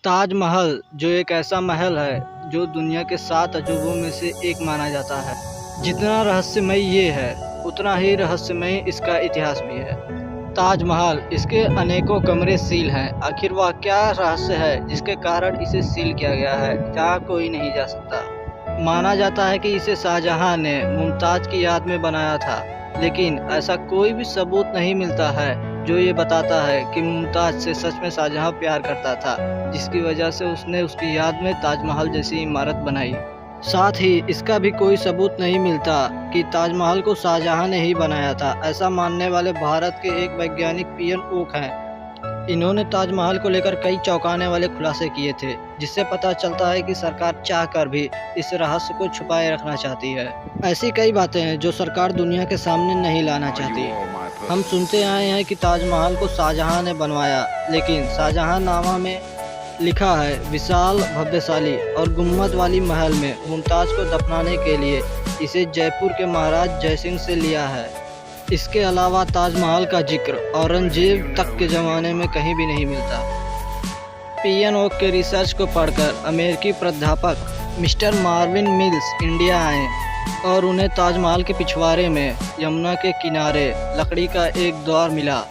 ताजमहल जो एक ऐसा महल है जो दुनिया के 7 अजूबों में से एक माना जाता है। जितना रहस्यमय ये है उतना ही रहस्यमय इसका इतिहास भी है। ताजमहल इसके अनेकों कमरे सील हैं। आखिर वह क्या रहस्य है जिसके कारण इसे सील किया गया है, जहाँ कोई नहीं जा सकता। माना जाता है कि इसे शाहजहां ने मुमताज़ की याद में बनाया था, लेकिन ऐसा कोई भी सबूत नहीं मिलता है जो ये बताता है कि मुमताज़ से सच में शाहजहां प्यार करता था, जिसकी वजह से उसने उसकी याद में ताजमहल जैसी इमारत बनाई। साथ ही इसका भी कोई सबूत नहीं मिलता कि ताजमहल को शाहजहां ने ही बनाया था। ऐसा मानने वाले भारत के एक वैज्ञानिक पीएन ओक हैं। इन्होंने ताजमहल को लेकर कई चौंकाने वाले खुलासे किए थे, जिससे पता चलता है कि सरकार चाहकर भी इस रहस्य को छुपाए रखना चाहती है। ऐसी कई बातें हैं जो सरकार दुनिया के सामने नहीं लाना चाहती। हम सुनते आए हैं कि ताजमहल को शाहजहां ने बनवाया, लेकिन शाहजहांनामा में लिखा है विशाल भव्यशाली और गुम्बद वाली महल में मुमताज़ को दफनाने के लिए इसे जयपुर के महाराज जयसिंह से लिया है। इसके अलावा ताजमहल का जिक्र औरंगजेब तक के ज़माने में कहीं भी नहीं मिलता। पीएन ओक के रिसर्च को पढ़कर अमेरिकी प्राध्यापक मिस्टर मार्विन मिल्स इंडिया आए और उन्हें ताजमहल के पिछवाड़े में यमुना के किनारे लकड़ी का एक द्वार मिला।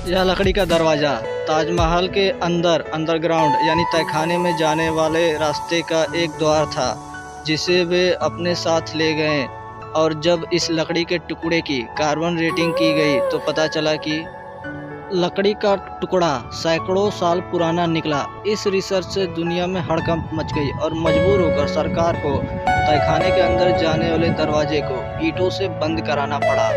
यह लकड़ी का दरवाज़ा ताजमहल के अंदर अंडरग्राउंड यानी तहखाने में जाने वाले रास्ते का एक द्वार था, जिसे वे अपने साथ ले गए। और जब इस लकड़ी के टुकड़े की कार्बन रेटिंग की गई तो पता चला कि लकड़ी का टुकड़ा सैकड़ों साल पुराना निकला। इस रिसर्च से दुनिया में हड़कंप मच गई और मजबूर होकर सरकार को तहखाने के अंदर जाने वाले दरवाजे को ईंटों से बंद कराना पड़ा।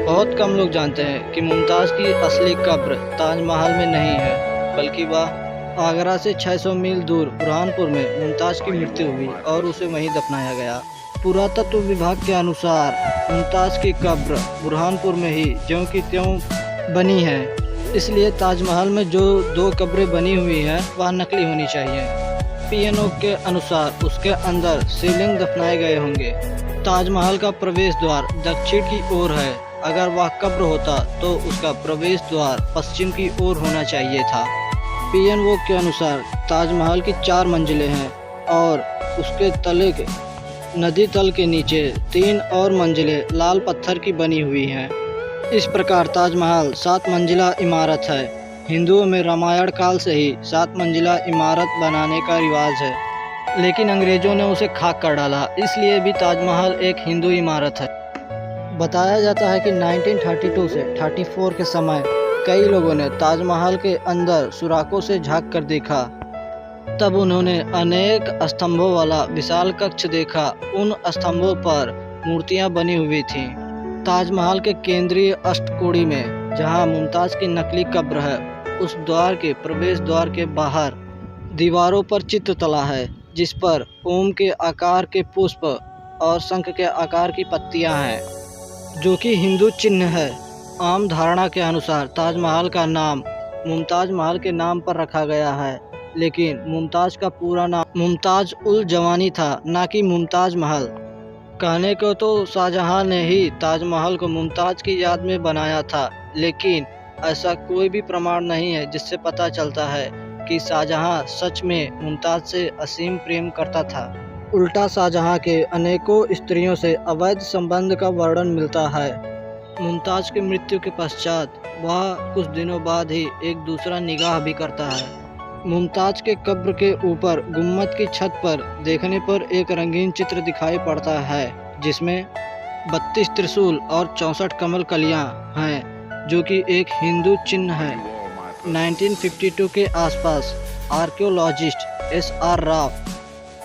बहुत कम लोग जानते हैं कि मुमताज़ की असली कब्र ताजमहल में नहीं है, बल्कि वह आगरा से 600 मील दूर बुरहानपुर में मुमताज़ की मृत्यु हुई और उसे वहीं दफनाया गया। पुरातत्व विभाग के अनुसार मुमताज़ की कब्र बुरहानपुर में ही ज्यों की त्यों बनी है, इसलिए ताजमहल में जो 2 कब्रें बनी हुई हैं वह नकली होनी चाहिए। पीएन ओक के अनुसार उसके अंदर शिवलिंग दफनाए गए होंगे। ताजमहल का प्रवेश द्वार दक्षिण की ओर है। अगर वह कब्र होता तो उसका प्रवेश द्वार पश्चिम की ओर होना चाहिए था। पीएन ओक के अनुसार ताजमहल की 4 मंजिलें हैं और उसके तले के नदी तल के नीचे 3 और मंजिलें लाल पत्थर की बनी हुई हैं। इस प्रकार ताजमहल 7 मंजिला इमारत है। हिंदुओं में रामायण काल से ही 7 मंजिला इमारत बनाने का रिवाज है, लेकिन अंग्रेज़ों ने उसे खाक कर डाला, इसलिए भी ताजमहल एक हिंदू इमारत है। बताया जाता है कि 1932 से 34 के समय कई लोगों ने ताजमहल के अंदर सुराखों से झांक कर देखा। तब उन्होंने अनेक स्तंभों वाला विशाल कक्ष देखा। उन स्तंभों पर मूर्तियां बनी हुई थीं। ताजमहल के केंद्रीय अष्टकोणी में जहां मुमताज़ की नकली कब्र है, उस द्वार के प्रवेश द्वार के बाहर दीवारों पर चित्र तला है, जिस पर ओम के आकार के पुष्प और शंख के आकार की पत्तियां हैं, जो कि हिंदू चिन्ह है। आम धारणा के अनुसार ताजमहल का नाम मुमताज़ महल के नाम पर रखा गया है, लेकिन मुमताज़ का पूरा नाम मुमताज़ उल जवानी था, ना कि मुमताज़ महल। कहने को तो शाहजहां ने ही ताजमहल को मुमताज़ की याद में बनाया था, लेकिन ऐसा कोई भी प्रमाण नहीं है जिससे पता चलता है कि शाहजहां सच में मुमताज़ से असीम प्रेम करता था। उल्टा शाहजहां के अनेकों स्त्रियों से अवैध संबंध का वर्णन मिलता है। मुमताज़ की मृत्यु के पश्चात वह कुछ दिनों बाद ही एक दूसरा निगाह भी करता है। मुमताज़ के कब्र के ऊपर गुम्बद की छत पर देखने पर एक रंगीन चित्र दिखाई पड़ता है, जिसमें 32 त्रिशूल और 64 कमल कलियां हैं, जो कि एक हिंदू चिन्ह है। 1952 के आसपास आर्कियोलॉजिस्ट एस.आर. राव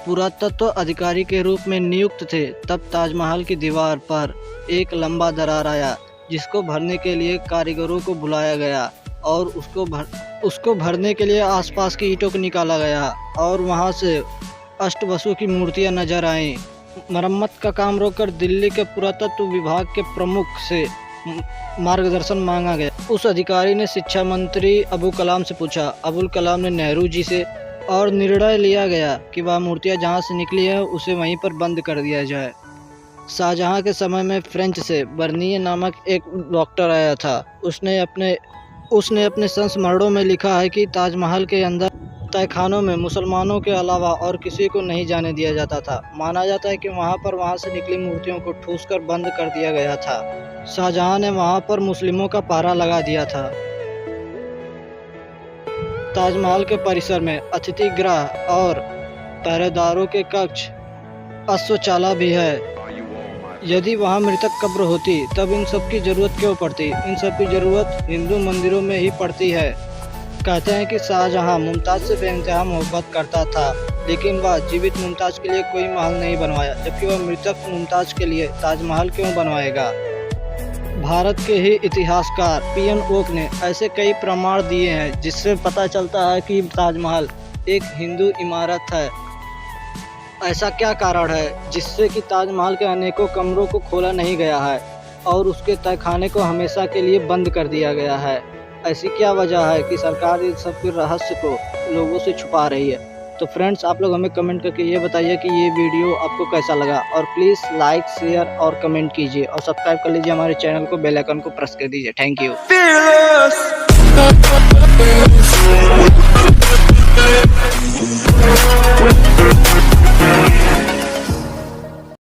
पुरातत्व अधिकारी के रूप में नियुक्त थे। तब ताजमहल की दीवार पर एक लंबा दरार आया, जिसको भरने के लिए कारीगरों को बुलाया गया और उसको भरने के लिए आसपास की ईंटों को निकाला गया और वहां से अष्टवसु की मूर्तियां नजर आईं। मरम्मत का काम रोककर दिल्ली के पुरातत्व विभाग के प्रमुख से मार्गदर्शन मांगा गया। उस अधिकारी ने शिक्षा मंत्री अबुल कलाम से पूछा। अबुल कलाम ने नेहरू जी से, और निर्णय लिया गया कि वह मूर्तियां जहां से निकली है उसे वहीं पर बंद कर दिया जाए। शाहजहां के समय में फ्रेंच से बर्निए नामक एक डॉक्टर आया था। उसने अपने संस्मरणों में लिखा है कि तहखानों में मुसलमानों के अलावा और किसी को नहीं जाने दिया जाता था। माना जाता है कि वहाँ से निकली मूर्तियों को ठूंसकर बंद कर दिया गया था। शाहजहां ने वहाँ पर मुस्लिमों का पहरा लगा दिया था। ताजमहल के परिसर में अतिथि गृह और पहरेदारों के कक्ष, अश्वशाला भी है। यदि वहाँ मृतक कब्र होती तब इन सब की जरूरत क्यों पड़ती? इन सब की जरूरत हिंदू मंदिरों में ही पड़ती है। कहते हैं कि शाहजहां मुमताज से बेइंतहा मोहब्बत करता था, लेकिन वह जीवित मुमताज के लिए कोई महल नहीं बनवाया, जबकि वह मृतक मुमताज के लिए ताजमहल क्यों बनवाएगा? भारत के ही इतिहासकार पी.एन. ओक ने ऐसे कई प्रमाण दिए हैं जिससे पता चलता है कि ताजमहल एक हिंदू इमारत है। ऐसा क्या कारण है जिससे कि ताजमहल के अनेकों कमरों को खोला नहीं गया है और उसके तहखाने को हमेशा के लिए बंद कर दिया गया है? ऐसी क्या वजह है कि सरकार इस सब के रहस्य को लोगों से छुपा रही है? तो फ्रेंड्स, आप लोग हमें कमेंट करके ये बताइए कि ये वीडियो आपको कैसा लगा, और प्लीज़ लाइक, शेयर और कमेंट कीजिए और सब्सक्राइब कर लीजिए हमारे चैनल को, बेल आइकन को प्रेस कर दीजिए। Thank you.